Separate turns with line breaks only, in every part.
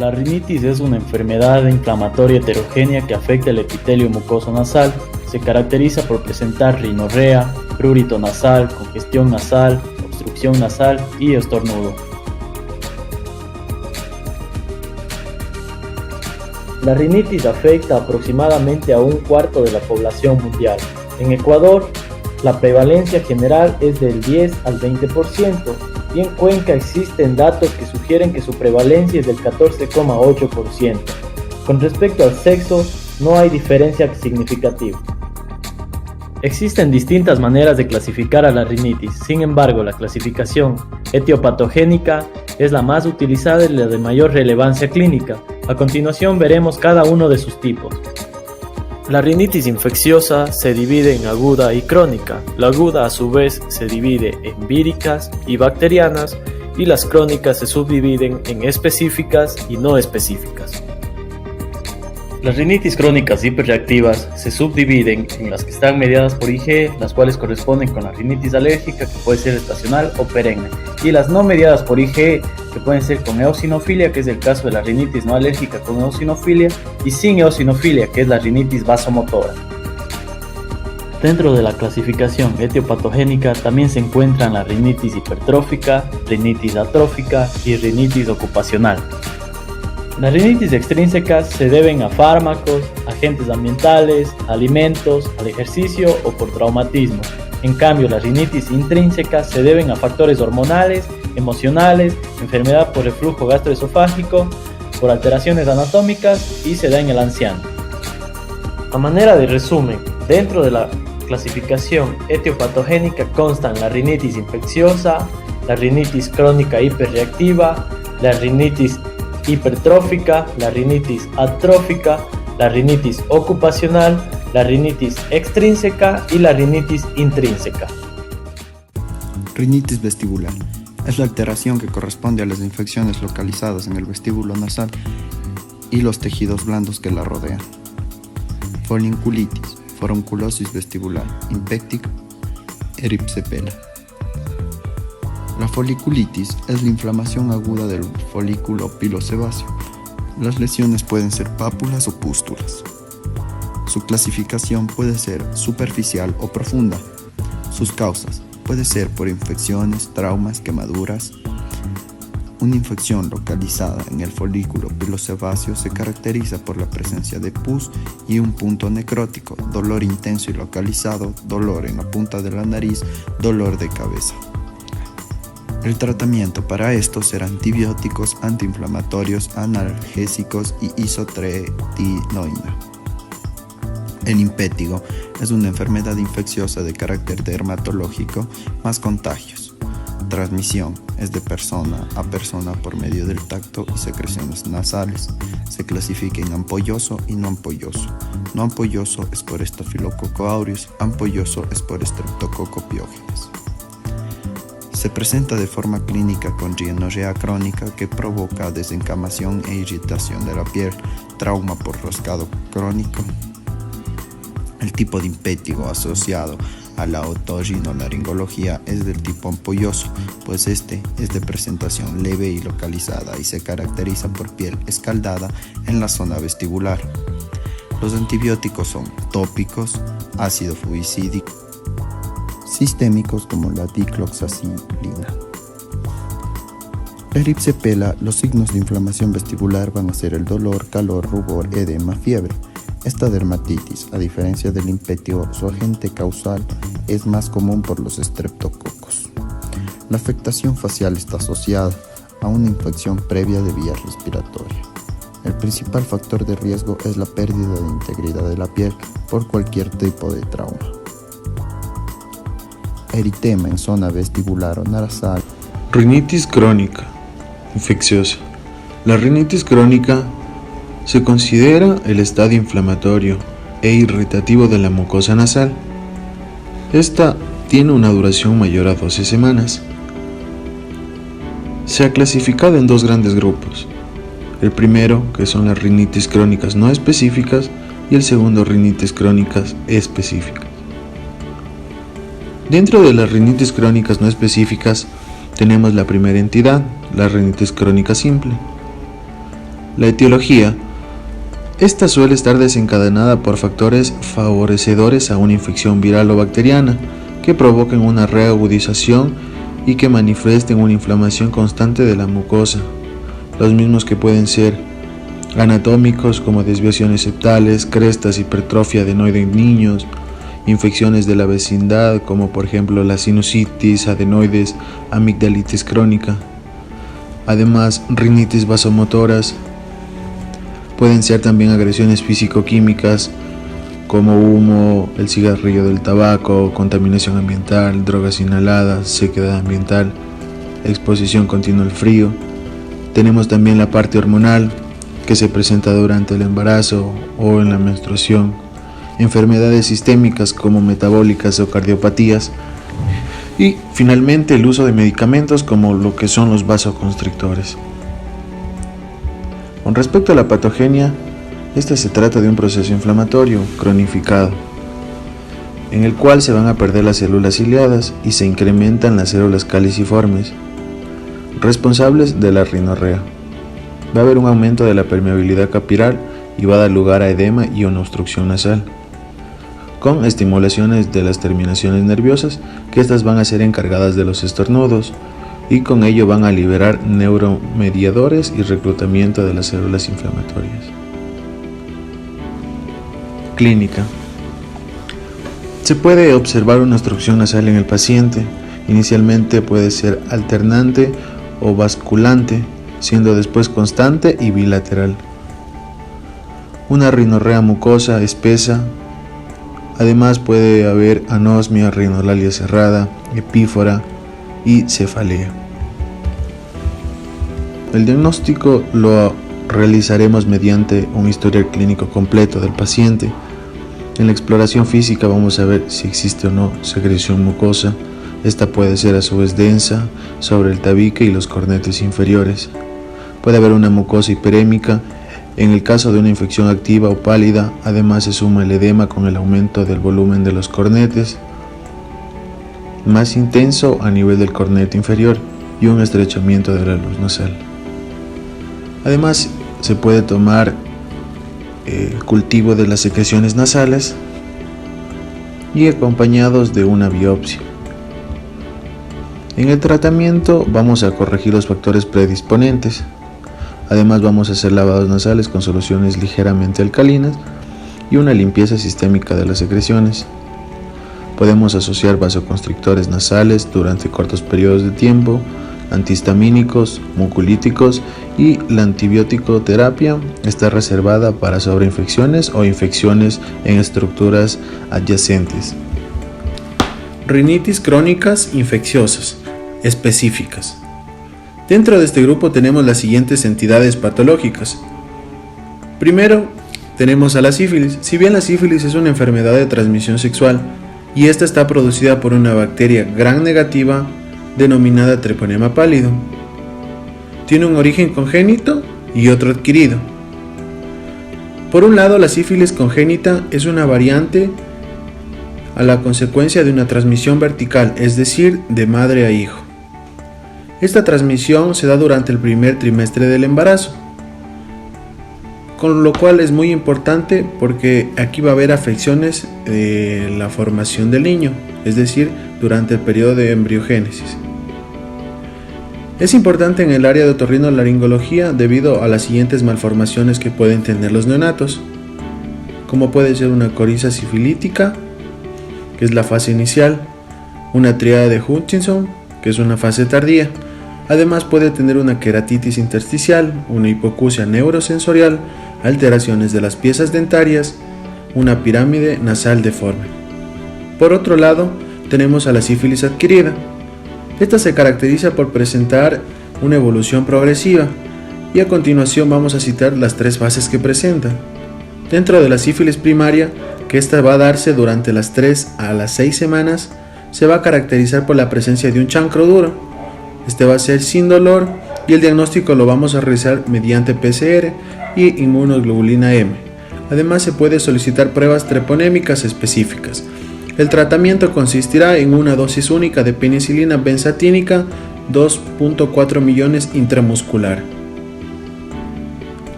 La rinitis es una enfermedad inflamatoria heterogénea que afecta el epitelio mucoso nasal. Se caracteriza por presentar rinorrea, prurito nasal, congestión nasal, obstrucción nasal y estornudo. La rinitis afecta aproximadamente a un cuarto de la población mundial. En Ecuador, la prevalencia general es del 10 al 20%. Y en Cuenca existen datos que sugieren que su prevalencia es del 14,8%. Con respecto al sexo, no hay diferencia significativa. Existen distintas maneras de clasificar a la rinitis, sin embargo, la clasificación etiopatogénica es la más utilizada y la de mayor relevancia clínica. A continuación veremos cada uno de sus tipos. La rinitis infecciosa se divide en aguda y crónica. La aguda a su vez se divide en víricas y bacterianas y las crónicas se subdividen en específicas y no específicas. Las rinitis crónicas hiperreactivas se subdividen en las que están mediadas por IgE, las cuales corresponden con la rinitis alérgica, que puede ser estacional o perenne, y las no mediadas por IgE, que pueden ser con eosinofilia, que es el caso de la rinitis no alérgica con eosinofilia, y sin eosinofilia, que es la rinitis vasomotora. Dentro de la clasificación etiopatogénica también se encuentran la rinitis hipertrófica, rinitis atrófica y rinitis ocupacional. Las rinitis extrínsecas se deben a fármacos, agentes ambientales, alimentos, al ejercicio o por traumatismo. En cambio, las rinitis intrínsecas se deben a factores hormonales, emocionales, enfermedad por reflujo gastroesofágico, por alteraciones anatómicas y se da en el anciano. A manera de resumen, dentro de la clasificación etiopatogénica constan la rinitis infecciosa, la rinitis crónica hiperreactiva, la rinitis hipertrófica, la rinitis atrófica, la rinitis ocupacional, la rinitis extrínseca y la rinitis intrínseca.
Rinitis vestibular es la alteración que corresponde a las infecciones localizadas en el vestíbulo nasal y los tejidos blandos que la rodean. Folinculitis, forunculosis vestibular, impectic, erypsepela. La foliculitis es la inflamación aguda del folículo pilosebáceo. Las lesiones pueden ser pápulas o pústulas. Su clasificación puede ser superficial o profunda. Sus causas puede ser por infecciones, traumas, quemaduras. Una infección localizada en el folículo pilosebáceo se caracteriza por la presencia de pus y un punto necrótico, dolor intenso y localizado, dolor en la punta de la nariz, dolor de cabeza. El tratamiento para esto será antibióticos, antiinflamatorios, analgésicos y isotretinoína. El impétigo es una enfermedad infecciosa de carácter dermatológico más contagios. Transmisión es de persona a persona por medio del tacto y secreciones nasales. Se clasifica en ampolloso y no ampolloso. No ampolloso es por Staphylococcus aureus, ampolloso es por Streptococcus pyogenes. Se presenta de forma clínica con rinorrea crónica que provoca desencamación e irritación de la piel, trauma por roscado crónico. El tipo de impétigo asociado a la otorrinolaringología es del tipo ampolloso, pues este es de presentación leve y localizada y se caracteriza por piel escaldada en la zona vestibular. Los antibióticos son tópicos, ácido fungicida, sistémicos como la dicloxacilina. La erypsepela, los signos de inflamación vestibular van a ser el dolor, calor, rubor, edema, fiebre. Esta dermatitis, a diferencia del impétigo, su agente causal es más común por los estreptococos. La afectación facial está asociada a una infección previa de vías respiratorias. El principal factor de riesgo es la pérdida de integridad de la piel por cualquier tipo de trauma. Eritema en zona vestibular o nasal.
Rinitis crónica infecciosa. La rinitis crónica se considera el estadio inflamatorio e irritativo de la mucosa nasal. Esta tiene una duración mayor a 12 semanas. Se ha clasificado en dos grandes grupos. El primero, que son las rinitis crónicas no específicas, y el segundo, rinitis crónicas específicas. Dentro de las rinitis crónicas no específicas tenemos la primera entidad, la rinitis crónica simple. La etiología. Esta suele estar desencadenada por factores favorecedores a una infección viral o bacteriana que provoquen una reagudización y que manifiesten una inflamación constante de la mucosa, los mismos que pueden ser anatómicos como desviaciones septales, crestas, hipertrofia adenoide en niños, infecciones de la vecindad como por ejemplo la sinusitis, adenoides, amigdalitis crónica. Además, rinitis vasomotoras. Pueden ser también agresiones físico-químicas como humo, el cigarrillo del tabaco, contaminación ambiental, drogas inhaladas, sequedad ambiental, exposición continua al frío. Tenemos también la parte hormonal que se presenta durante el embarazo o en la menstruación, enfermedades sistémicas como metabólicas o cardiopatías y finalmente el uso de medicamentos como lo que son los vasoconstrictores. Con respecto a la patogenia, esta se trata de un proceso inflamatorio cronificado, en el cual se van a perder las células ciliadas y se incrementan las células caliciformes, responsables de la rinorrea. Va a haber un aumento de la permeabilidad capilar y va a dar lugar a edema y una obstrucción nasal, con estimulaciones de las terminaciones nerviosas, que estas van a ser encargadas de los estornudos, y con ello van a liberar neuromediadores y reclutamiento de las células inflamatorias. Clínica. Se puede observar una obstrucción nasal en el paciente. Inicialmente puede ser alternante o basculante, siendo después constante y bilateral. Una rinorrea mucosa espesa. Además puede haber anosmia, rinolalia cerrada, epífora y cefalea. El diagnóstico lo realizaremos mediante un historial clínico completo del paciente. En la exploración física vamos a ver si existe o no secreción mucosa. Esta puede ser a su vez densa sobre el tabique y los cornetes inferiores. Puede haber una mucosa hiperémica. En el caso de una infección activa o pálida, además se suma el edema con el aumento del volumen de los cornetes, más intenso a nivel del cornete inferior y un estrechamiento de la luz nasal. Además, se puede tomar cultivo de las secreciones nasales y acompañados de una biopsia. En el tratamiento vamos a corregir los factores predisponentes. Además, vamos a hacer lavados nasales con soluciones ligeramente alcalinas y una limpieza sistémica de las secreciones. Podemos asociar vasoconstrictores nasales durante cortos periodos de tiempo, antihistamínicos, mucolíticos, y la antibiótico terapia está reservada para sobreinfecciones o infecciones en estructuras adyacentes. Rinitis crónicas infecciosas específicas. Dentro de este grupo tenemos las siguientes entidades patológicas. Primero, tenemos a la sífilis. Si bien la sífilis es una enfermedad de transmisión sexual y esta está producida por una bacteria gram negativa denominada treponema pálido, tiene un origen congénito y otro adquirido. Por un lado, la sífilis congénita es una variante a la consecuencia de una transmisión vertical, es decir, de madre a hijo. Esta transmisión se da durante el primer trimestre del embarazo, con lo cual es muy importante porque aquí va a haber afecciones de la formación del niño, es decir, durante el periodo de embriogénesis. Es importante en el área de otorrinolaringología debido a las siguientes malformaciones que pueden tener los neonatos, como puede ser una coriza sifilítica, que es la fase inicial, una tríada de Hutchinson, que es una fase tardía. Además puede tener una queratitis intersticial, una hipoacusia neurosensorial, alteraciones de las piezas dentarias, una pirámide nasal deforme. Por otro lado, tenemos a la sífilis adquirida. Esta se caracteriza por presentar una evolución progresiva y a continuación vamos a citar las tres fases que presenta. Dentro de la sífilis primaria, que esta va a darse durante las 3 a las 6 semanas, se va a caracterizar por la presencia de un chancro duro. Este va a ser sin dolor y el diagnóstico lo vamos a realizar mediante PCR y inmunoglobulina M. Además se puede solicitar pruebas treponémicas específicas. El tratamiento consistirá en una dosis única de penicilina benzatínica 2.4 millones intramuscular.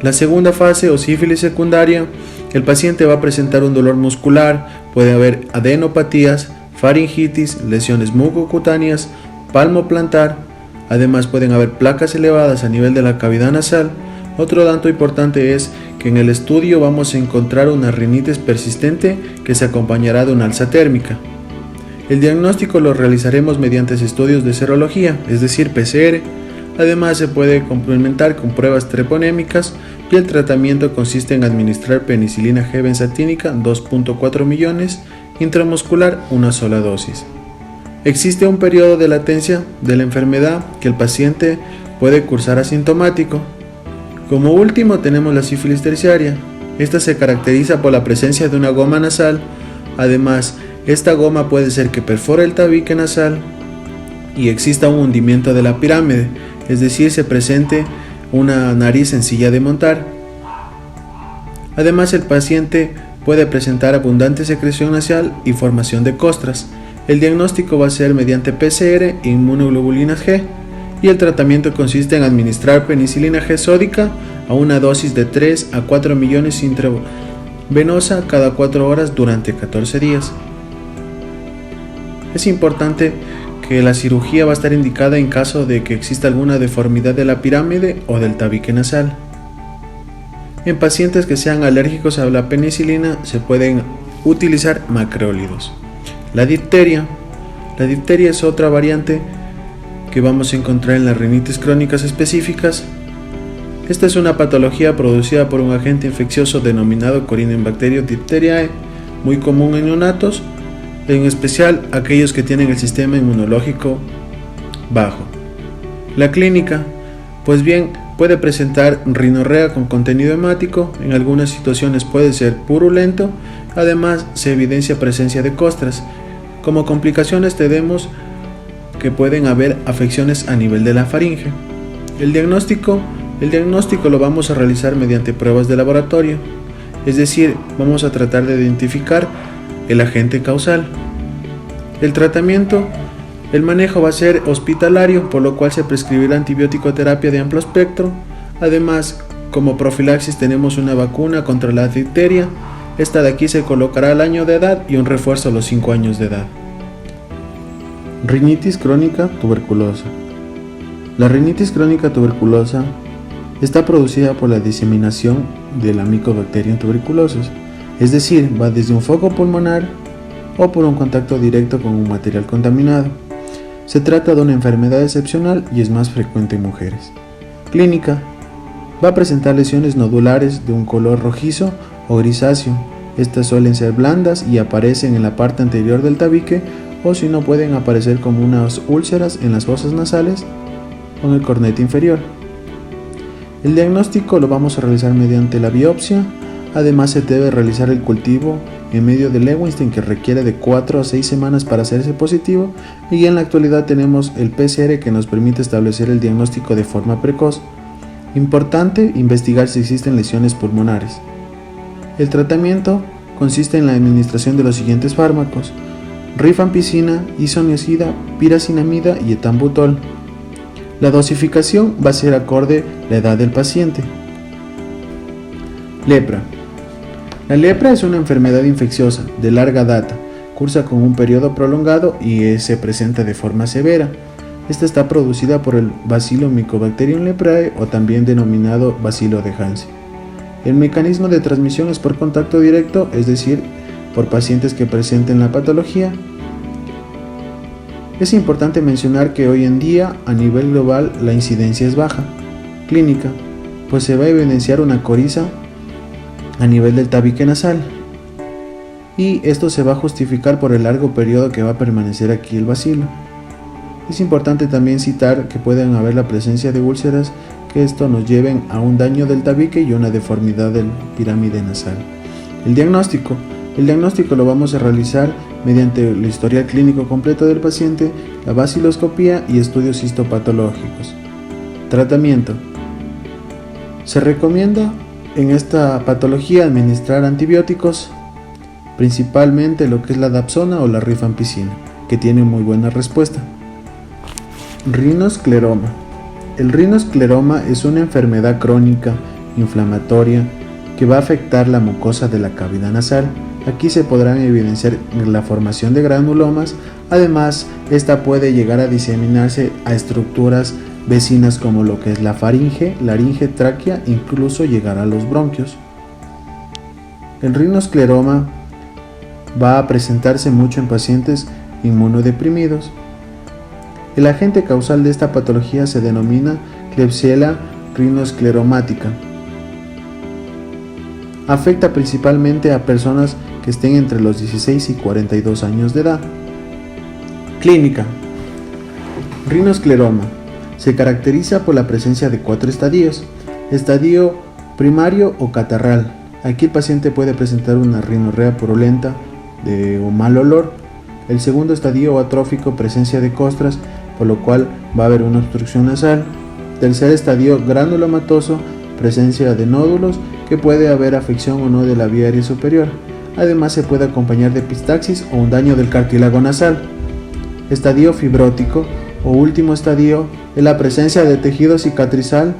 La segunda fase o sífilis secundaria, el paciente va a presentar un dolor muscular, puede haber adenopatías, faringitis, lesiones mucocutáneas, palmoplantar, además pueden haber placas elevadas a nivel de la cavidad nasal. Otro dato importante es que en el estudio vamos a encontrar una rinitis persistente que se acompañará de una alza térmica. El diagnóstico lo realizaremos mediante estudios de serología, es decir, PCR. Además se puede complementar con pruebas treponémicas y el tratamiento consiste en administrar penicilina G benzatínica 2.4 millones, intramuscular una sola dosis. Existe un periodo de latencia de la enfermedad que el paciente puede cursar asintomático. Como último tenemos la sífilis terciaria. Esta se caracteriza por la presencia de una goma nasal. Además, esta goma puede ser que perfore el tabique nasal y exista un hundimiento de la pirámide, es decir, se presente una nariz sencilla de montar. Además, el paciente puede presentar abundante secreción nasal y formación de costras. El diagnóstico va a ser mediante PCR e inmunoglobulinas G y el tratamiento consiste en administrar penicilina G sódica a una dosis de 3 a 4 millones intravenosa cada 4 horas durante 14 días. Es importante que la cirugía va a estar indicada en caso de que exista alguna deformidad de la pirámide o del tabique nasal. En pacientes que sean alérgicos a la penicilina se pueden utilizar macrólidos. La difteria es otra variante que vamos a encontrar en las rinitis crónicas específicas. Esta es una patología producida por un agente infeccioso denominado Corynebacterium diphtheriae, muy común en neonatos, en especial aquellos que tienen el sistema inmunológico bajo. La clínica, pues bien, puede presentar rinorrea con contenido hemático, en algunas situaciones puede ser purulento, además se evidencia presencia de costras. Como complicaciones tenemos que pueden haber afecciones a nivel de la faringe. El diagnóstico lo vamos a realizar mediante pruebas de laboratorio, es decir, vamos a tratar de identificar el agente causal. El tratamiento, el manejo va a ser hospitalario, por lo cual se prescribirá antibiótico terapia de amplio espectro. Además, como profilaxis tenemos una vacuna contra la difteria. Esta de aquí se colocará al año de edad y un refuerzo a los 5 años de edad. Rinitis crónica tuberculosa. La rinitis crónica tuberculosa está producida por la diseminación de la Mycobacterium tuberculosis, es decir, va desde un foco pulmonar o por un contacto directo con un material contaminado. Se trata de una enfermedad excepcional y es más frecuente en mujeres. Clínica. Va a presentar lesiones nodulares de un color rojizo o grisáceo. Estas suelen ser blandas y aparecen en la parte anterior del tabique o si no pueden aparecer como unas úlceras en las fosas nasales o en el cornete inferior. El diagnóstico lo vamos a realizar mediante la biopsia. Además se debe realizar el cultivo en medio de Lewinstein que requiere de 4 a 6 semanas para hacerse positivo y en la actualidad tenemos el PCR que nos permite establecer el diagnóstico de forma precoz. Importante investigar si existen lesiones pulmonares. El tratamiento consiste en la administración de los siguientes fármacos: rifampicina, isoniazida, piracinamida y etambutol. La dosificación va a ser acorde a la edad del paciente. Lepra. La lepra es una enfermedad infecciosa de larga data, cursa con un periodo prolongado y se presenta de forma severa. Esta está producida por el bacilo Mycobacterium leprae o también denominado bacilo de Hansen. El mecanismo de transmisión es por contacto directo, es decir, por pacientes que presenten la patología. Es importante mencionar que hoy en día a nivel global la incidencia es baja. Clínica, pues se va a evidenciar una coriza a nivel del tabique nasal y esto se va a justificar por el largo periodo que va a permanecer aquí el bacilo. Es importante también citar que pueden haber la presencia de úlceras que esto nos lleven a un daño del tabique y una deformidad del pirámide nasal. El diagnóstico lo vamos a realizar mediante el historial clínico completo del paciente, la baciloscopía y estudios histopatológicos. Tratamiento. Se recomienda en esta patología administrar antibióticos, principalmente lo que es la dapsona o la rifampicina, que tiene muy buena respuesta. Rinoscleroma. El rinoscleroma es una enfermedad crónica inflamatoria que va a afectar la mucosa de la cavidad nasal. Aquí se podrán evidenciar la formación de granulomas. Además, esta puede llegar a diseminarse a estructuras vecinas como lo que es la faringe, laringe, tráquea, incluso llegar a los bronquios. El rinoscleroma va a presentarse mucho en pacientes inmunodeprimidos. El agente causal de esta patología se denomina Klebsiella rinoscleromática. Afecta principalmente a personas que estén entre los 16 y 42 años de edad. Clínica. Rinoscleroma. Se caracteriza por la presencia de 4 estadios. Estadio primario o catarral. Aquí el paciente puede presentar una rinorrea purulenta o mal olor. El segundo estadio atrófico, presencia de costras, por lo cual va a haber una obstrucción nasal. Tercer estadio granulomatoso, presencia de nódulos, que puede haber afección o no de la vía aérea superior. Además se puede acompañar de epistaxis o un daño del cartílago nasal. Estadio fibrótico o último estadio es la presencia de tejido cicatrizal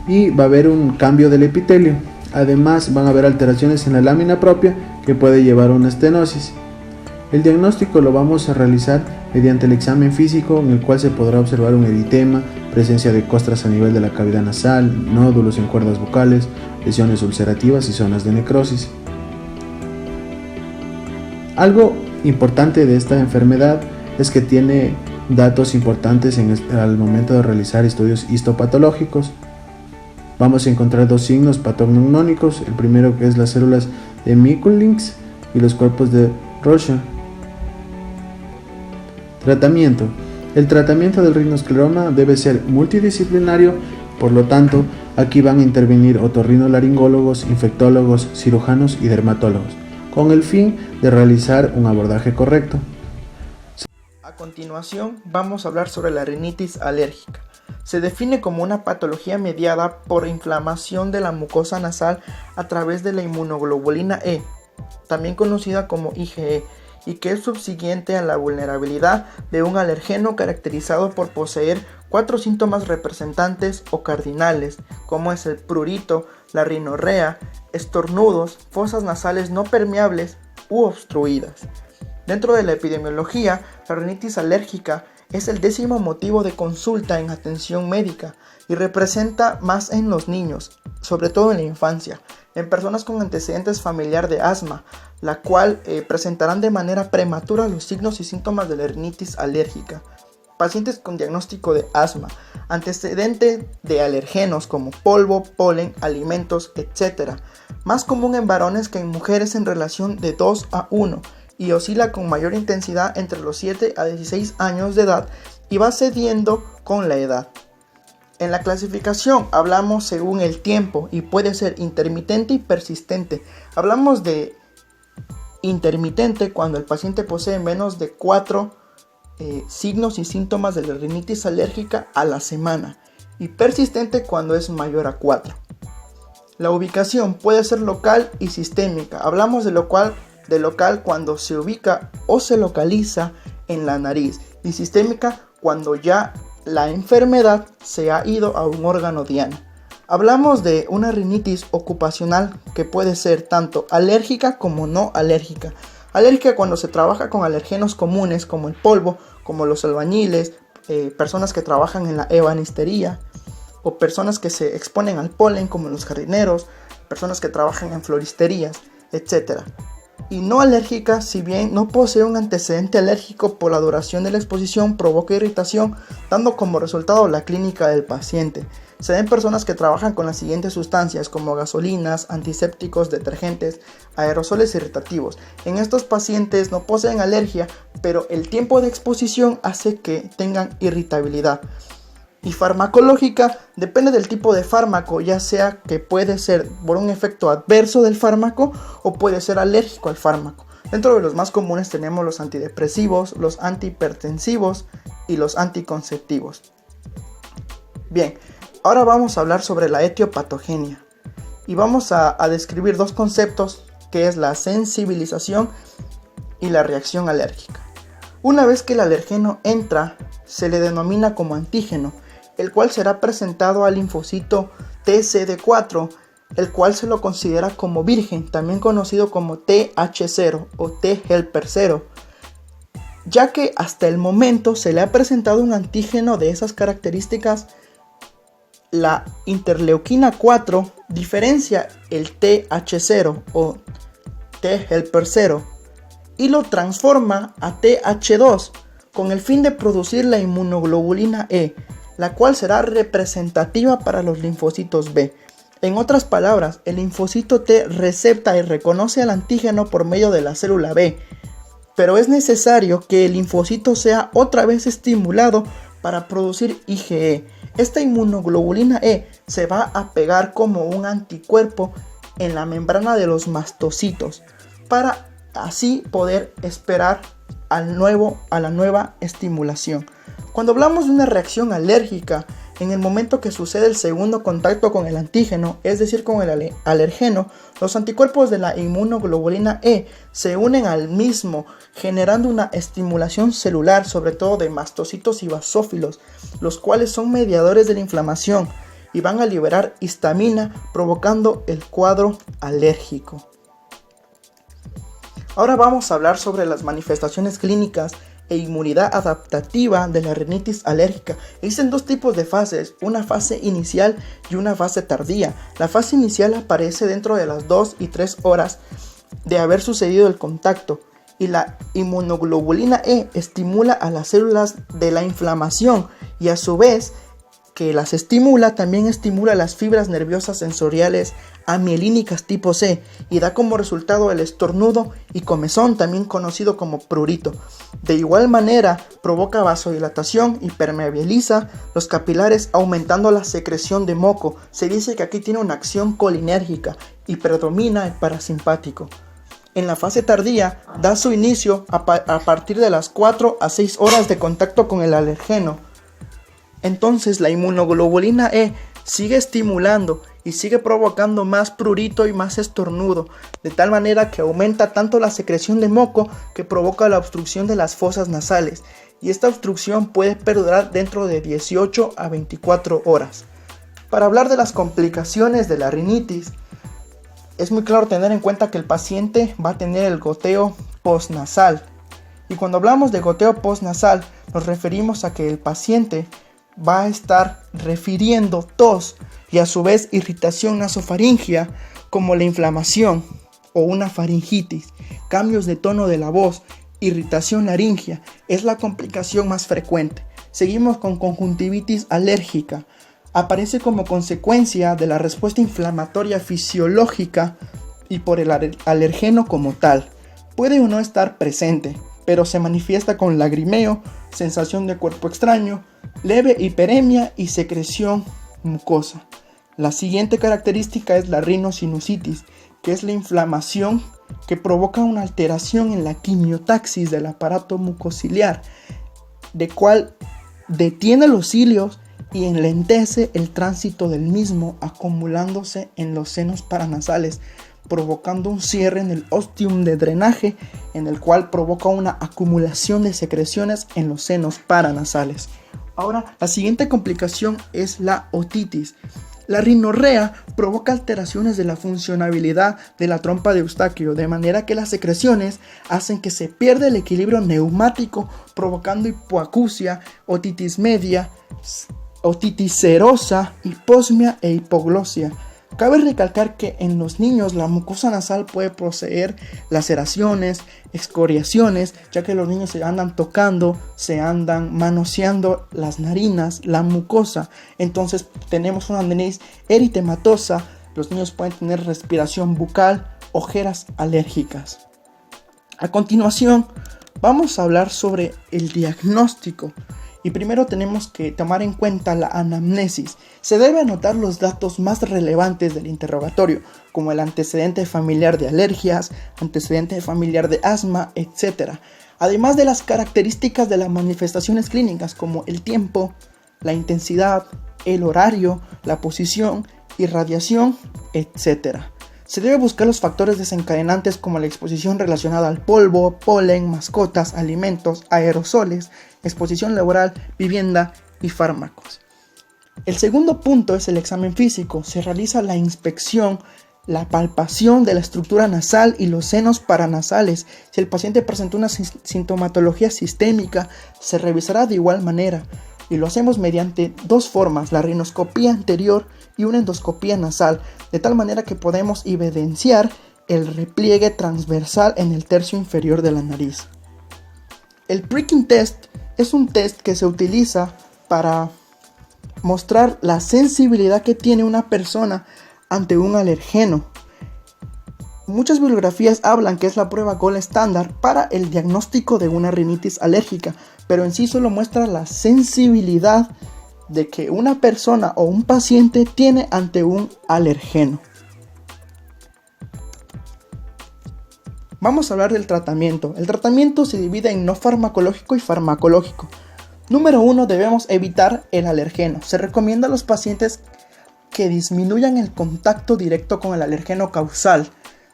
y va a haber un cambio del epitelio. Además van a haber alteraciones en la lámina propia que puede llevar a una estenosis. El diagnóstico lo vamos a realizar mediante el examen físico, en el cual se podrá observar un eritema, presencia de costras a nivel de la cavidad nasal, nódulos en cuerdas vocales, lesiones ulcerativas y zonas de necrosis. Algo importante de esta enfermedad es que tiene datos importantes al momento de realizar estudios histopatológicos. Vamos a encontrar 2 signos patognomónicos, el primero que es las células de Mikulicz y los cuerpos de Roche. Tratamiento. El tratamiento del rinoscleroma debe ser multidisciplinario, por lo tanto, aquí van a intervenir otorrinolaringólogos, infectólogos, cirujanos y dermatólogos, con el fin de realizar un abordaje correcto.
A continuación, vamos a hablar sobre la rinitis alérgica. Se define como una patología mediada por inflamación de la mucosa nasal a través de la inmunoglobulina E, también conocida como IgE, y que es subsiguiente a la vulnerabilidad de un alergeno caracterizado por poseer 4 síntomas representantes o cardinales, como es el prurito, la rinorrea, estornudos, fosas nasales no permeables u obstruidas. Dentro de la epidemiología, la rinitis alérgica es el 10º motivo de consulta en atención médica y representa más en los niños, sobre todo en la infancia, en personas con antecedentes familiar de asma, la cual presentarán de manera prematura los signos y síntomas de la rinitis alérgica. Pacientes con diagnóstico de asma, antecedente de alergenos como polvo, polen, alimentos, etc. Más común en varones que en mujeres en relación de 2 a 1 y oscila con mayor intensidad entre los 7 a 16 años de edad y va cediendo con la edad. En la clasificación hablamos según el tiempo y puede ser intermitente y persistente. Hablamos de intermitente cuando el paciente posee menos de 4 signos y síntomas de la rinitis alérgica a la semana y persistente cuando es mayor a 4. La ubicación puede ser local y sistémica. Hablamos de local cuando se ubica o se localiza en la nariz y sistémica cuando ya la enfermedad se ha ido a un órgano diana. Hablamos de una rinitis ocupacional que puede ser tanto alérgica como no alérgica. Alérgica cuando se trabaja con alergenos comunes como el polvo, como los albañiles, personas que trabajan en la ebanistería o personas que se exponen al polen como los jardineros, personas que trabajan en floristerías, etc. Y no alérgica, si bien no posee un antecedente alérgico, por la duración de la exposición provoca irritación, dando como resultado la clínica del paciente. Se ven personas que trabajan con las siguientes sustancias como gasolinas, antisépticos, detergentes, aerosoles irritativos. En estos pacientes no poseen alergia, pero el tiempo de exposición hace que tengan irritabilidad. Y farmacológica, depende del tipo de fármaco, ya sea que puede ser por un efecto adverso del fármaco o puede ser alérgico al fármaco. Dentro de los más comunes tenemos los antidepresivos, los antihipertensivos y los anticonceptivos. Bien, ahora vamos a hablar sobre la etiopatogenia y vamos a describir 2 conceptos, que es la sensibilización y la reacción alérgica. Una vez que el alergeno entra, se le denomina como antígeno, el cual será presentado al linfocito TCD4 el cual se lo considera como virgen, también conocido como TH0 o T helper 0, ya que hasta el momento se le ha presentado un antígeno de esas características. La interleuquina 4 diferencia el TH0 o T helper 0 y lo transforma a TH2 con el fin de producir la inmunoglobulina E, la cual será representativa para los linfocitos B. En otras palabras, el linfocito T recepta y reconoce al antígeno por medio de la célula B, pero es necesario que el linfocito sea otra vez estimulado para producir IgE. Esta inmunoglobulina E se va a pegar como un anticuerpo en la membrana de los mastocitos para así poder esperar a la nueva estimulación. Cuando hablamos de una reacción alérgica, en el momento que sucede el segundo contacto con el antígeno, es decir, con el alergeno, los anticuerpos de la inmunoglobulina E se unen al mismo, generando una estimulación celular, sobre todo de mastocitos y basófilos, los cuales son mediadores de la inflamación y van a liberar histamina, provocando el cuadro alérgico. Ahora vamos a hablar sobre las manifestaciones clínicas e inmunidad adaptativa de la rinitis alérgica. Existen dos tipos de fases, una fase inicial y una fase tardía. La fase inicial aparece dentro de las 2 y 3 horas de haber sucedido el contacto y la inmunoglobulina E estimula a las células de la inflamación y a su vez que las estimula, también estimula las fibras nerviosas sensoriales amielínicas tipo C y da como resultado el estornudo y comezón, también conocido como prurito. De igual manera, provoca vasodilatación y permeabiliza los capilares, aumentando la secreción de moco. Se dice que aquí tiene una acción colinérgica y predomina el parasimpático. En la fase tardía, da su inicio a partir de las 4 a 6 horas de contacto con el alergeno. Entonces la inmunoglobulina E sigue estimulando y sigue provocando más prurito y más estornudo, de tal manera que aumenta tanto la secreción de moco que provoca la obstrucción de las fosas nasales, y esta obstrucción puede perdurar dentro de 18 a 24 horas. Para hablar de las complicaciones de la rinitis, es muy claro tener en cuenta que el paciente va a tener el goteo postnasal, y cuando hablamos de goteo postnasal nos referimos a que el paciente va a estar refiriendo tos y a su vez irritación nasofaringea como la inflamación o una faringitis, cambios de tono de la voz, irritación laringea, es la complicación más frecuente. Seguimos con conjuntivitis alérgica. Aparece como consecuencia de la respuesta inflamatoria fisiológica y por el alergeno como tal. Puede o no estar presente, pero se manifiesta con lagrimeo, sensación de cuerpo extraño, leve hiperemia y secreción mucosa. La siguiente característica es la rinosinusitis, que es la inflamación que provoca una alteración en la quimiotaxis del aparato mucociliar, de cual detiene los cilios y enlentece el tránsito del mismo, acumulándose en los senos paranasales, provocando un cierre en el ostium de drenaje, en el cual provoca una acumulación de secreciones en los senos paranasales. Ahora, la siguiente complicación es la otitis. La rinorrea provoca alteraciones de la funcionabilidad de la trompa de Eustaquio, de manera que las secreciones hacen que se pierda el equilibrio neumático, provocando hipoacusia, otitis media, otitis serosa, hiposmia e hipoglosia. Cabe recalcar que en los niños la mucosa nasal puede poseer laceraciones, excoriaciones, ya que los niños se andan tocando, se andan manoseando las narinas, la mucosa. Entonces tenemos una nariz eritematosa, los niños pueden tener respiración bucal, ojeras alérgicas. A continuación, vamos a hablar sobre el diagnóstico. Y primero tenemos que tomar en cuenta la anamnesis. Se debe anotar los datos más relevantes del interrogatorio, como el antecedente familiar de alergias, antecedente familiar de asma, etc. Además de las características de las manifestaciones clínicas, como el tiempo, la intensidad, el horario, la posición, irradiación, etc. Se debe buscar los factores desencadenantes como la exposición relacionada al polvo, polen, mascotas, alimentos, aerosoles, exposición laboral, vivienda y fármacos. El segundo punto es el examen físico. Se realiza la inspección, la palpación de la estructura nasal y los senos paranasales. Si el paciente presenta una sintomatología sistémica, se revisará de igual manera. Y lo hacemos mediante dos formas, la rinoscopía anterior y una endoscopía nasal, de tal manera que podemos evidenciar el repliegue transversal en el tercio inferior de la nariz. El pricking test es un test que se utiliza para mostrar la sensibilidad que tiene una persona ante un alergeno. Muchas bibliografías hablan que es la prueba gold estándar para el diagnóstico de una rinitis alérgica, pero en sí solo muestra la sensibilidad de que una persona o un paciente tiene ante un alergeno. Vamos a hablar del tratamiento. El tratamiento se divide en no farmacológico y farmacológico. Número 1, debemos evitar el alergeno. Se recomienda a los pacientes que disminuyan el contacto directo con el alergeno causal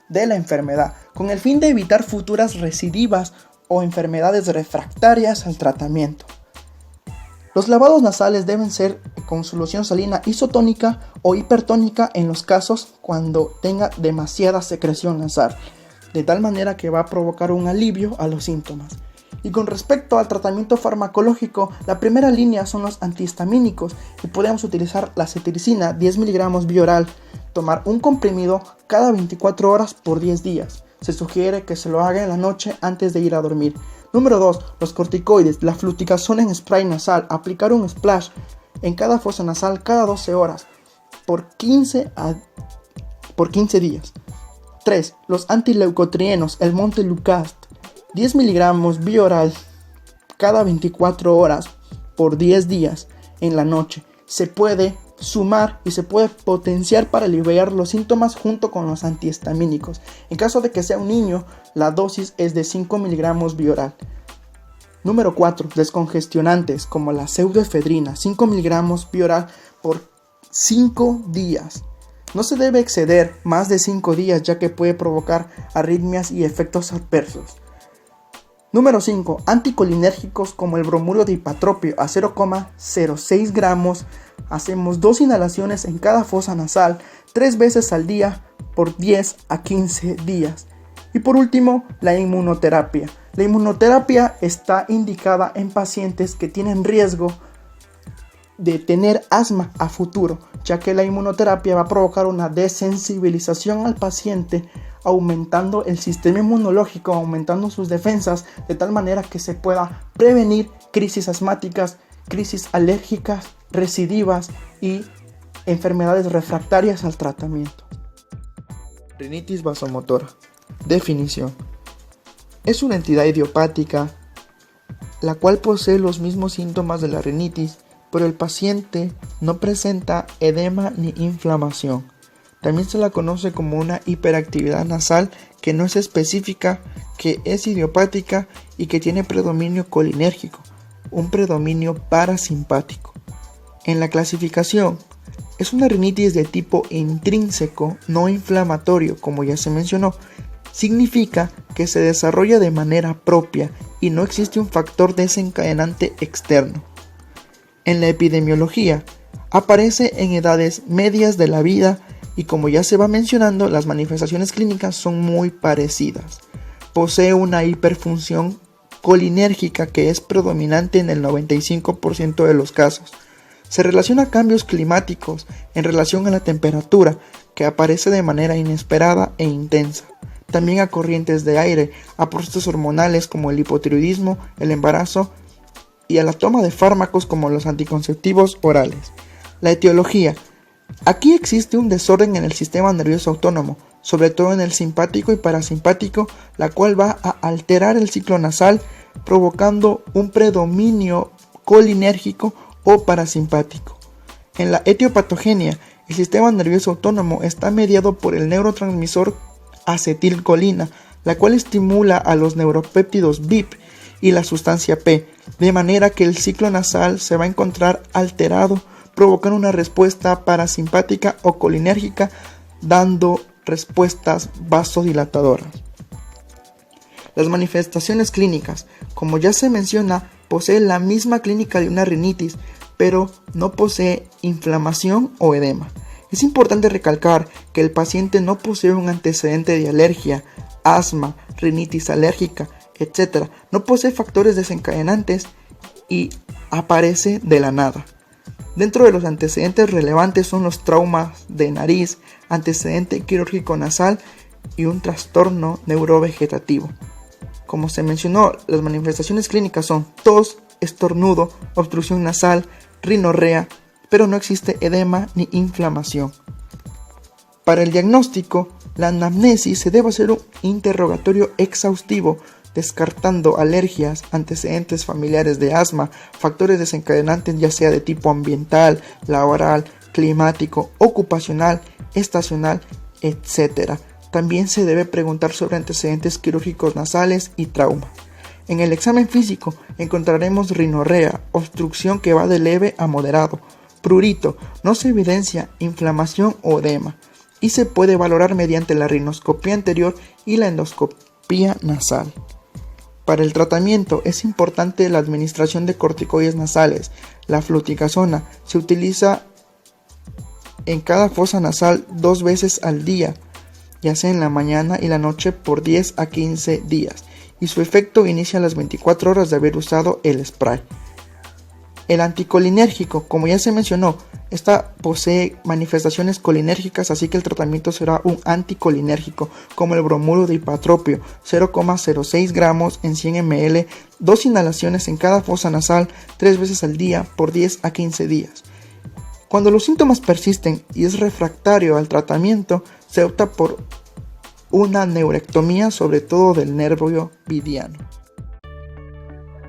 de la enfermedad, con el fin de evitar futuras recidivas o enfermedades refractarias al tratamiento. Los lavados nasales deben ser con solución salina isotónica o hipertónica en los casos cuando tenga demasiada secreción nasal, de tal manera que va a provocar un alivio a los síntomas. Y con respecto al tratamiento farmacológico, la primera línea son los antihistamínicos y podemos utilizar la cetiricina 10 mg vía oral, tomar un comprimido cada 24 horas por 10 días. Se sugiere que se lo haga en la noche antes de ir a dormir. Número 2, los corticoides, la fluticasona en spray nasal, aplicar un splash en cada fosa nasal cada 12 horas por 15 días. 3, los antileucotrienos, el Montelukast, 10 mg vía oral cada 24 horas por 10 días en la noche. Se puede sumar y se puede potenciar para aliviar los síntomas junto con los antihistamínicos. En caso de que sea un niño, la dosis es de 5 mg vía oral. Número 4, descongestionantes como la pseudoefedrina, 5 mg vía oral por 5 días. No se debe exceder más de 5 días ya que puede provocar arritmias y efectos adversos. Número 5. Anticolinérgicos como el bromuro de ipatropio a 0,06 gramos. Hacemos 2 inhalaciones en cada fosa nasal 3 veces al día por 10 a 15 días. Y por último, la inmunoterapia. La inmunoterapia está indicada en pacientes que tienen riesgo de tener asma a futuro, ya que la inmunoterapia va a provocar una desensibilización al paciente, aumentando el sistema inmunológico, aumentando sus defensas, de tal manera que se pueda prevenir crisis asmáticas, crisis alérgicas, recidivas y enfermedades refractarias al tratamiento. Rinitis vasomotora. Definición. Es una entidad idiopática la cual posee los mismos síntomas de la rinitis, pero el paciente no presenta edema ni inflamación. También se la conoce como una hiperactividad nasal que no es específica, que es idiopática y que tiene predominio colinérgico, un predominio parasimpático. En la clasificación, es una rinitis de tipo intrínseco, no inflamatorio, como ya se mencionó. Significa que se desarrolla de manera propia y no existe un factor desencadenante externo. En la epidemiología, aparece en edades medias de la vida y como ya se va mencionando, las manifestaciones clínicas son muy parecidas. Posee una hiperfunción colinérgica que es predominante en el 95% de los casos. Se relaciona a cambios climáticos en relación a la temperatura, que aparece de manera inesperada e intensa. También a corrientes de aire, a procesos hormonales como el hipotiroidismo, el embarazo y a la toma de fármacos como los anticonceptivos orales. La etiología. Aquí existe un desorden en el sistema nervioso autónomo, sobre todo en el simpático y parasimpático, la cual va a alterar el ciclo nasal, provocando un predominio colinérgico o parasimpático. En la etiopatogenia, el sistema nervioso autónomo está mediado por el neurotransmisor acetilcolina, la cual estimula a los neuropéptidos BIP y la sustancia P, de manera que el ciclo nasal se va a encontrar alterado, provocando una respuesta parasimpática o colinérgica, dando respuestas vasodilatadoras. Las manifestaciones clínicas, como ya se menciona, poseen la misma clínica de una rinitis, pero no posee inflamación o edema. Es importante recalcar que el paciente no posee un antecedente de alergia, asma, rinitis alérgica, etc. No posee factores desencadenantes y aparece de la nada. Dentro de los antecedentes relevantes son los traumas de nariz, antecedente quirúrgico nasal y un trastorno neurovegetativo. Como se mencionó, las manifestaciones clínicas son tos, estornudo, obstrucción nasal, rinorrea, pero no existe edema ni inflamación. Para el diagnóstico, la anamnesis se debe hacer un interrogatorio exhaustivo, descartando alergias, antecedentes familiares de asma, factores desencadenantes ya sea de tipo ambiental, laboral, climático, ocupacional, estacional, etc. También se debe preguntar sobre antecedentes quirúrgicos nasales y trauma. En el examen físico encontraremos rinorrea, obstrucción que va de leve a moderado, prurito, no se evidencia inflamación o edema, y se puede valorar mediante la rinoscopía anterior y la endoscopía nasal. Para el tratamiento es importante la administración de corticoides nasales. La fluticasona se utiliza en cada fosa nasal 2 veces al día, ya sea en la mañana y la noche por 10 a 15 días, y su efecto inicia a las 24 horas de haber usado el spray. El anticolinérgico, como ya se mencionó, esta posee manifestaciones colinérgicas, así que el tratamiento será un anticolinérgico, como el bromuro de ipatropio, 0,06 gramos en 100 ml, 2 inhalaciones en cada fosa nasal, 3 veces al día por 10 a 15 días. Cuando los síntomas persisten y es refractario al tratamiento, se opta por una neurectomía, sobre todo del nervio vidiano.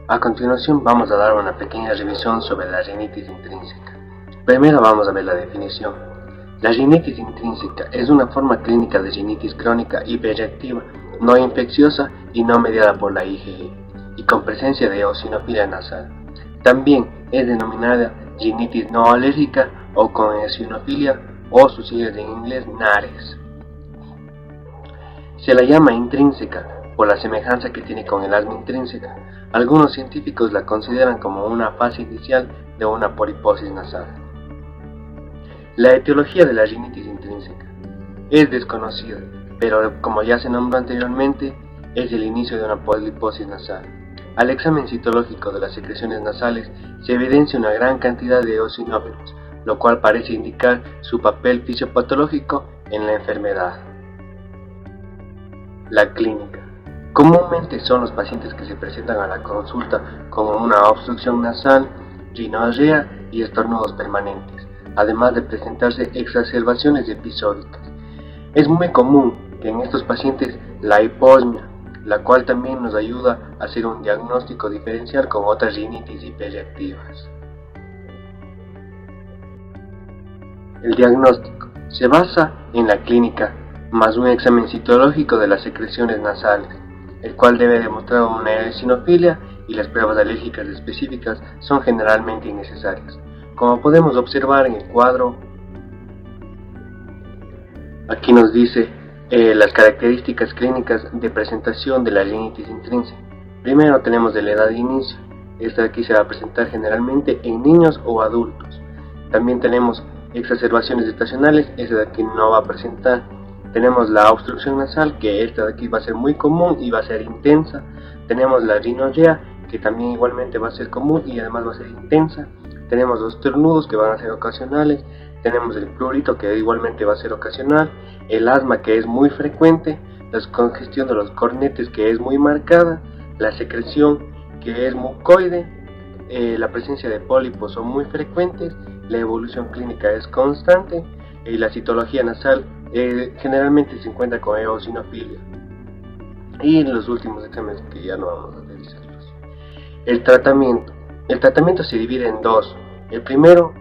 A continuación vamos a dar una pequeña revisión sobre la rinitis intrínseca. Primero vamos a ver la definición. La rinitis intrínseca es una forma clínica de rinitis crónica hiperreactiva, no infecciosa y no mediada por la IgE, y con presencia de eosinofilia nasal. También es denominada rinitis no alérgica o con eosinofilia, o sus siglas en inglés NARES. Se la llama intrínseca por la semejanza que tiene con el asma intrínseca. Algunos científicos la consideran como una fase inicial de una poliposis nasal. La etiología de la rinitis intrínseca es desconocida, pero como ya se nombró anteriormente, es el inicio de una poliposis nasal. Al examen citológico de las secreciones nasales se evidencia una gran cantidad de eosinófilos, lo cual parece indicar su papel fisiopatológico en la enfermedad. La clínica. Comúnmente son los pacientes que se presentan a la consulta con una obstrucción nasal, rinorrea y estornudos permanentes, además de presentarse exacerbaciones episódicas. Es muy común que en estos pacientes la hiposmia, la cual también nos ayuda a hacer un diagnóstico diferencial con otras rinitis hiperreactivas. El diagnóstico se basa en la clínica más un examen citológico de las secreciones nasales, el cual debe demostrar una eosinofilia, y las pruebas alérgicas específicas son generalmente innecesarias. Como podemos observar en el cuadro, aquí nos dice las características clínicas de presentación de la rinitis intrínseca. Primero tenemos de la edad de inicio. Esta de aquí se va a presentar generalmente en niños o adultos. También tenemos exacerbaciones estacionales, esta de aquí no va a presentar. Tenemos la obstrucción nasal, que esta de aquí va a ser muy común y va a ser intensa. Tenemos la rinorrea, que también igualmente va a ser común y además va a ser intensa. Tenemos los estornudos, que van a ser ocasionales. Tenemos el prurito, que igualmente va a ser ocasional. El asma, que es muy frecuente. La congestión de los cornetes, que es muy marcada. La secreción, que es mucoide. La presencia de pólipos son muy frecuentes. La evolución clínica es constante. Y la citología nasal generalmente se encuentra con eosinofilia. Y en los últimos exámenes que ya no vamos a revisarlos. El tratamiento se divide en dos. El primero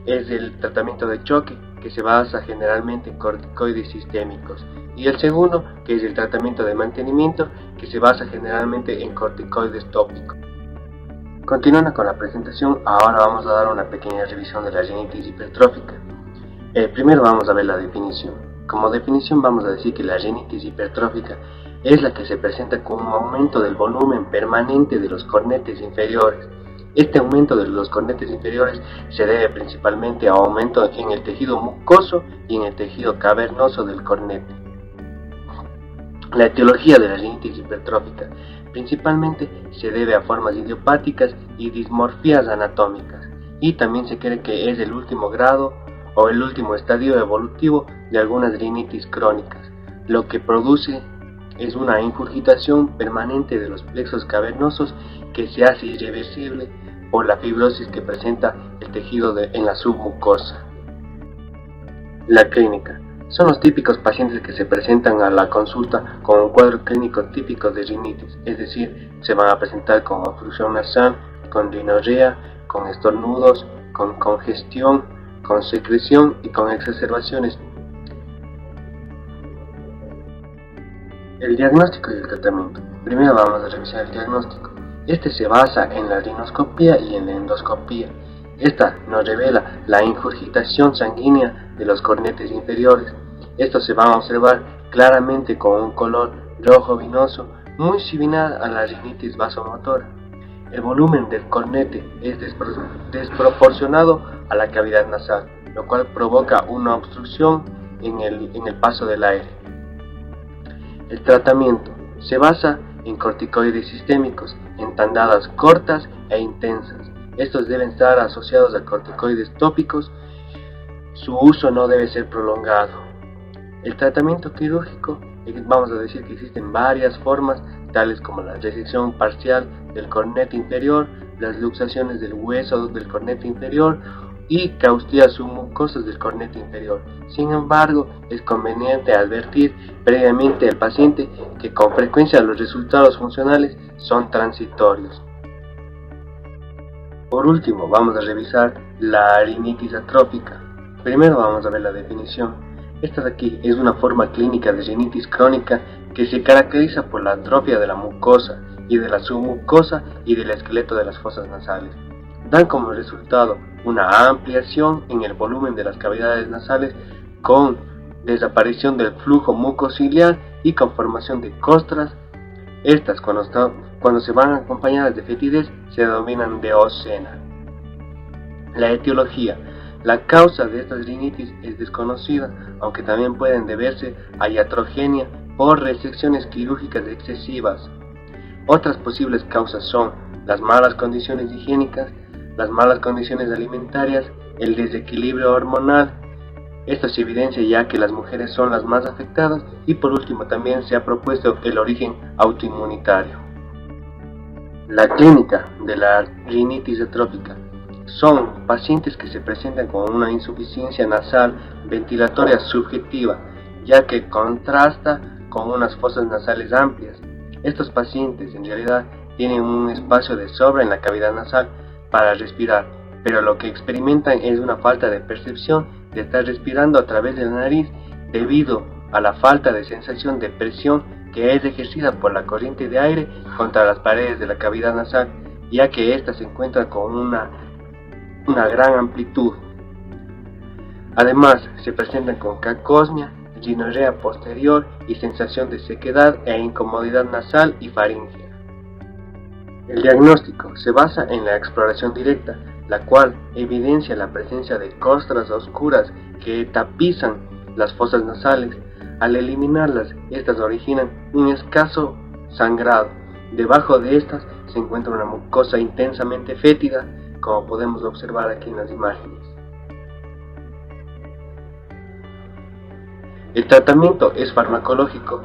es el tratamiento de choque, que se basa generalmente en corticoides sistémicos, y el segundo, que es el tratamiento de mantenimiento, que se basa generalmente en corticoides tópicos. Continuando con la presentación, ahora vamos a dar una pequeña revisión de la rinitis hipertrófica. Primero vamos a ver la definición. Como definición vamos a decir que la rinitis hipertrófica es la que se presenta con un aumento del volumen permanente de los cornetes inferiores, Este aumento de los cornetes inferiores se debe principalmente a aumento en el tejido mucoso y en el tejido cavernoso del cornete. La etiología de la rinitis hipertrófica principalmente se debe a formas idiopáticas y dismorfías anatómicas, y también se cree que es el último grado o el último estadio evolutivo de algunas rinitis crónicas. Lo que produce es una ingurgitación permanente de los plexos cavernosos que se hace irreversible por la fibrosis que presenta el tejido en la submucosa. La clínica. Son los típicos pacientes que se presentan a la consulta con un cuadro clínico típico de rinitis, es decir, se van a presentar con obstrucción nasal, con rinorrea, con estornudos, con congestión, con secreción y con exacerbaciones. El diagnóstico y el tratamiento. Primero vamos a revisar el diagnóstico. Este se basa en la rinoscopía y en la endoscopía. Esta nos revela la ingurgitación sanguínea de los cornetes inferiores. Estos se van a observar claramente con un color rojo vinoso, muy similar a la rinitis vasomotora. El volumen del cornete es desproporcionado a la cavidad nasal, lo cual provoca una obstrucción en el paso del aire. El tratamiento se basa en corticoides sistémicos, en tandadas cortas e intensas. Estos deben estar asociados a corticoides tópicos. Su uso no debe ser prolongado. El tratamiento quirúrgico, vamos a decir que existen varias formas, tales como la resección parcial del cornete inferior, las luxaciones del hueso del cornete inferior y caustías submucosas del cornete inferior. Sin embargo, es conveniente advertir previamente al paciente que con frecuencia los resultados funcionales son transitorios. Por último, vamos a revisar la rinitis atrófica. Primero vamos a ver la definición. Esta de aquí es una forma clínica de rinitis crónica que se caracteriza por la atrofia de la mucosa y de la submucosa y del esqueleto de las fosas nasales. Dan como resultado una ampliación en el volumen de las cavidades nasales con desaparición del flujo mucociliar y con formación de costras. Estas, cuando se van acompañadas de fetidez, se denominan deocena. La etiología. La causa de estas rinitis es desconocida, aunque también pueden deberse a iatrogenia por resecciones quirúrgicas excesivas. Otras posibles causas son las malas condiciones higiénicas, las malas condiciones alimentarias, el desequilibrio hormonal. Esto se evidencia ya que las mujeres son las más afectadas, y por último también se ha propuesto el origen autoinmunitario. La clínica de la rinitis atrófica. Son pacientes que se presentan con una insuficiencia nasal ventilatoria subjetiva, ya que contrasta con unas fosas nasales amplias. Estos pacientes en realidad tienen un espacio de sobra en la cavidad nasal para respirar, pero lo que experimentan es una falta de percepción de estar respirando a través de la nariz debido a la falta de sensación de presión que es ejercida por la corriente de aire contra las paredes de la cavidad nasal, ya que ésta se encuentra con una gran amplitud. Además, se presentan con cacosmia, rinorrea posterior y sensación de sequedad e incomodidad nasal y faríngea. El diagnóstico se basa en la exploración directa, la cual evidencia la presencia de costras oscuras que tapizan las fosas nasales. Al eliminarlas, estas originan un escaso sangrado. Debajo de estas se encuentra una mucosa intensamente fétida, como podemos observar aquí en las imágenes. El tratamiento es farmacológico,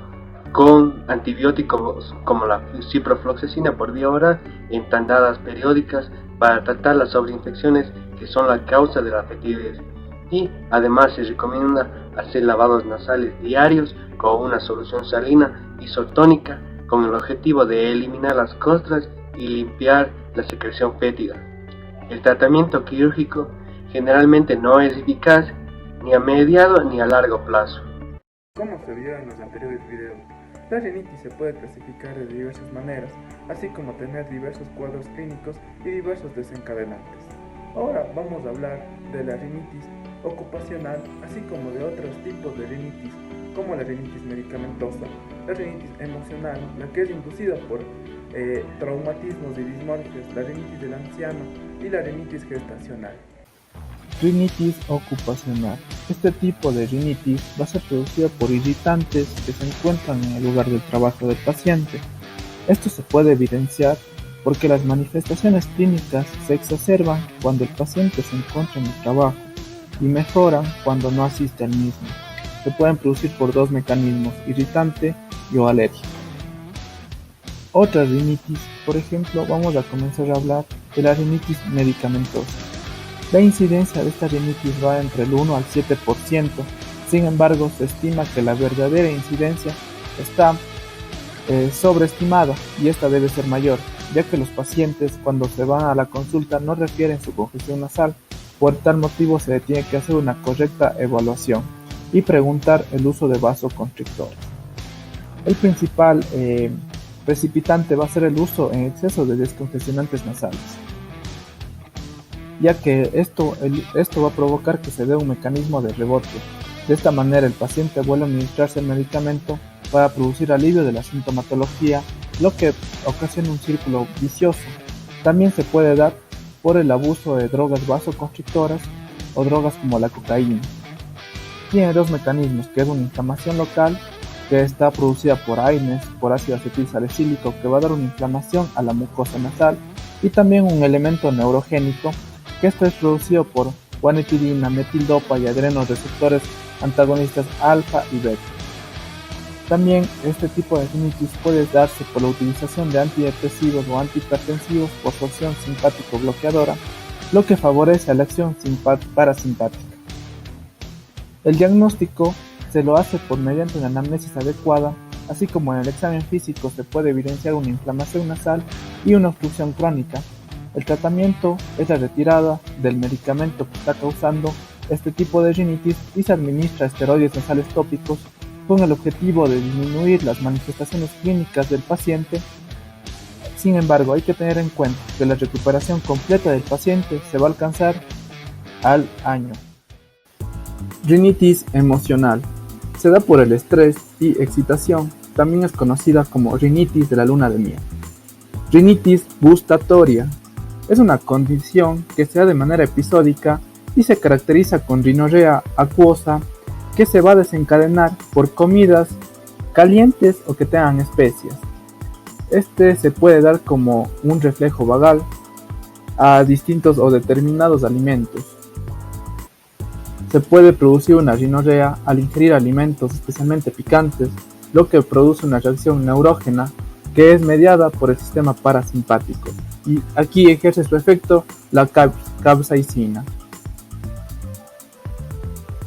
con antibióticos como la ciprofloxacina por vía oral en tandadas periódicas para tratar las sobreinfecciones que son la causa de la fetidez, y además se recomienda hacer lavados nasales diarios con una solución salina isotónica con el objetivo de eliminar las costras y limpiar la secreción fétida. El tratamiento quirúrgico generalmente no es eficaz ni a mediano ni a largo plazo.
Como se vio en los anteriores videos, la rinitis se puede clasificar de diversas maneras, así como tener diversos cuadros clínicos y diversos desencadenantes. Ahora vamos a hablar de la rinitis ocupacional, así como de otros tipos de rinitis, como la rinitis medicamentosa, la rinitis emocional, la que es inducida por traumatismos y dismorfias, la rinitis del anciano y la rinitis gestacional.
Rinitis ocupacional. Este tipo de rinitis va a ser producida por irritantes que se encuentran en el lugar del trabajo del paciente. Esto se puede evidenciar porque las manifestaciones clínicas se exacerban cuando el paciente se encuentra en el trabajo y mejoran cuando no asiste al mismo. Se pueden producir por dos mecanismos, irritante y o alérgico. Otra rinitis, por ejemplo, vamos a comenzar a hablar de la rinitis medicamentosa. La incidencia de esta rinitis va entre el 1 al 7%, sin embargo se estima que la verdadera incidencia está sobreestimada y esta debe ser mayor, ya que los pacientes cuando se van a la consulta no refieren su congestión nasal. Por tal motivo se le tiene que hacer una correcta evaluación y preguntar el uso de vasoconstrictores. El principal precipitante va a ser el uso en exceso de descongestionantes nasales, ya que esto va a provocar que se dé un mecanismo de rebote. De esta manera el paciente vuelve a administrarse el medicamento para producir alivio de la sintomatología, lo que ocasiona un círculo vicioso. También se puede dar por el abuso de drogas vasoconstrictoras o drogas como la cocaína. Tiene dos mecanismos, que es una inflamación local que está producida por AINES, por ácido acetilsalicílico, que va a dar una inflamación a la mucosa nasal, y también un elemento neurogénico, que esto es producido por guanetidina, metildopa y adrenoreceptores antagonistas alfa y beta. También este tipo de rinitis puede darse por la utilización de antidepresivos o antihipertensivos por su acción simpático bloqueadora, lo que favorece a la acción parasimpática. El diagnóstico se lo hace por mediante una anamnesis adecuada, así como en el examen físico se puede evidenciar una inflamación nasal y una obstrucción crónica. El tratamiento es la retirada del medicamento que está causando este tipo de rinitis y se administra esteroides nasales tópicos con el objetivo de disminuir las manifestaciones clínicas del paciente. Sin embargo, hay que tener en cuenta que la recuperación completa del paciente se va a alcanzar al año. Rinitis emocional. Se da por el estrés y excitación, también es conocida como rinitis de la luna de miel. Rinitis gustatoria. Es una condición que se da de manera episódica y se caracteriza con rinorrea acuosa que se va a desencadenar por comidas calientes o que tengan especias. Este se puede dar como un reflejo vagal a distintos o determinados alimentos. Se puede producir una rinorrea al ingerir alimentos especialmente picantes, lo que produce una reacción neurógena que es mediada por el sistema parasimpático. Y aquí ejerce su efecto la capsaicina.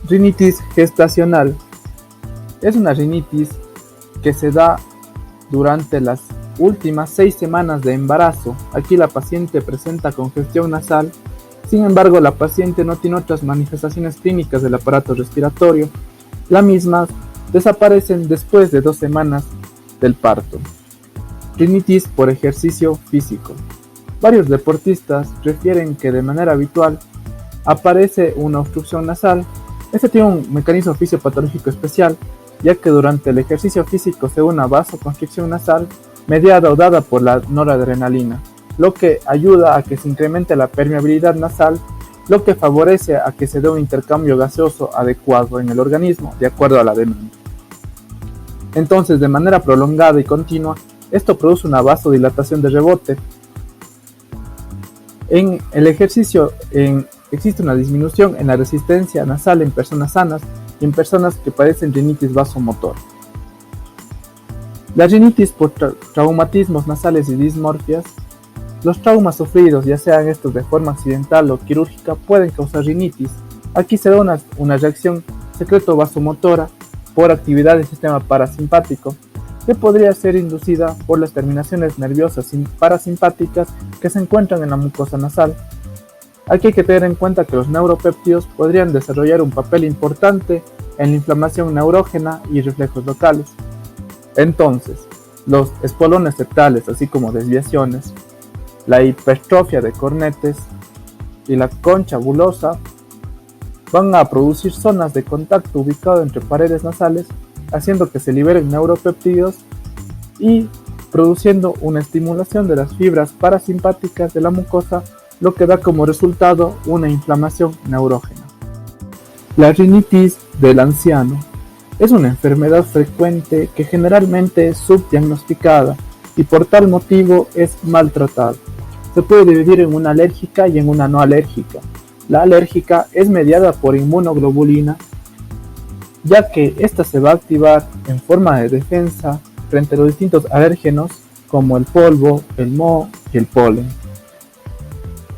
Rinitis gestacional. Es una rinitis que se da durante las últimas 6 semanas de embarazo. Aquí la paciente presenta congestión nasal, sin embargo la paciente no tiene otras manifestaciones clínicas del aparato respiratorio. Las mismas desaparecen después de 2 semanas del parto. Rinitis por ejercicio físico. Varios deportistas refieren que de manera habitual aparece una obstrucción nasal. Este tiene un mecanismo fisiopatológico especial, ya que durante el ejercicio físico se da una vasoconstricción nasal mediada o dada por la noradrenalina, lo que ayuda a que se incremente la permeabilidad nasal, lo que favorece a que se dé un intercambio gaseoso adecuado en el organismo de acuerdo a la demanda. Entonces, de manera prolongada y continua, esto produce una vasodilatación de rebote. En el ejercicio existe una disminución en la resistencia nasal en personas sanas y en personas que padecen rinitis vasomotora. La rinitis por traumatismos nasales y dismorfias. Los traumas sufridos, ya sean estos de forma accidental o quirúrgica, pueden causar rinitis. Aquí se da una reacción secreto-vasomotora por actividad del sistema parasimpático, que podría ser inducida por las terminaciones nerviosas parasimpáticas que se encuentran en la mucosa nasal. Aquí hay que tener en cuenta que los neuropéptidos podrían desarrollar un papel importante en la inflamación neurógena y reflejos locales. Entonces, los espolones septales, así como desviaciones, la hipertrofia de cornetes y la concha bulosa van a producir zonas de contacto ubicado entre paredes nasales, haciendo que se liberen neuropéptidos y produciendo una estimulación de las fibras parasimpáticas de la mucosa, lo que da como resultado una inflamación neurógena. La rinitis del anciano es una enfermedad frecuente que generalmente es subdiagnosticada y por tal motivo es maltratada. Se puede dividir en una alérgica y en una no alérgica. La alérgica es mediada por inmunoglobulina, ya que ésta se va a activar en forma de defensa frente a los distintos alérgenos como el polvo, el moho y el polen.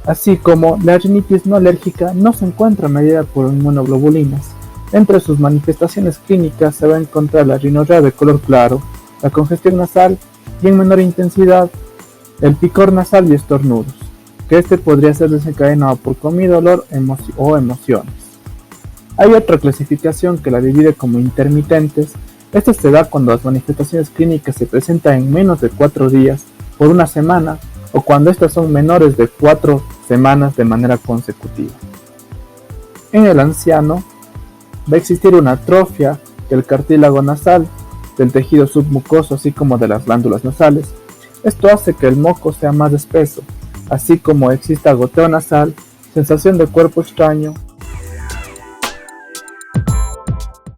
Así como la rinitis no alérgica no se encuentra mediada por inmunoglobulinas. Entre sus manifestaciones clínicas se va a encontrar la rinorrea de color claro, la congestión nasal y en menor intensidad el picor nasal y estornudos, que este podría ser desencadenado por comida, olor o emociones. Hay otra clasificación que la divide como intermitentes. Esta se da cuando las manifestaciones clínicas se presentan en menos de 4 días, por una semana, o cuando estas son menores de 4 semanas de manera consecutiva. En el anciano va a existir una atrofia del cartílago nasal, del tejido submucoso, así como de las glándulas nasales. Esto hace que el moco sea más espeso, así como exista goteo nasal, sensación de cuerpo extraño